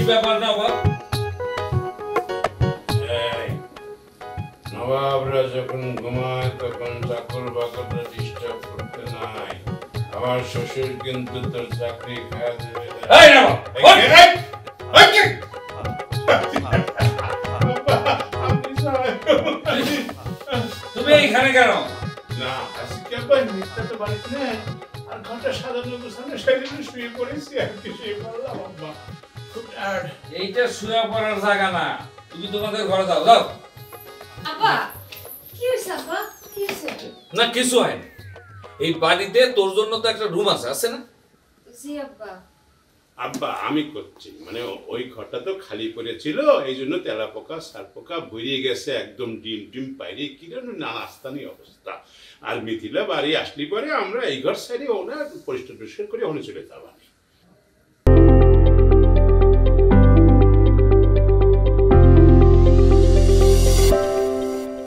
ব্যাপার নবাব? নবাবরা যখন ঘুমায় তখন চাকর বাকররা ডিস্টার্ব করতে নাই। আমার শ্বশুর কিন্তু তোর চাকরি খাওয়া দেবে না। এই নবাব, তুমি এইখানে কেন? না আজকে আবার মিথ্যা তো বাড়িতে নেই। আর ঘন্টা সাজানো গোছানো সেদিন শুয়ে পড়েছি আর কি শুয়ে পড়লাম আব্বা। খুব টায়ার্ড। এইটা শুয়ে পড়ার জায়গা না, তুমি তোমাদের ঘরে যাও যাও। আব্বা কি হইছে আব্বা কি হইছে? না কিছু হয়নি। এই বাড়িতে তোর জন্য তো একটা রুম আছে না? জি আব্বা। আব্বা আমি করছি মানে ওই ঘরটা তো খালি পড়েছিল, এই জন্য তেলা পোকা সার পোকা ভরিয়ে গেছে একদম ডিম ডিম বাইরে কিরকম নাস্তানি অবস্থা। আর মিথিলা বাড়ি আসলি পরে আমরা এই ঘর সাইডে ওনার পরিষ্কার করে ওখানে চলে যাবা।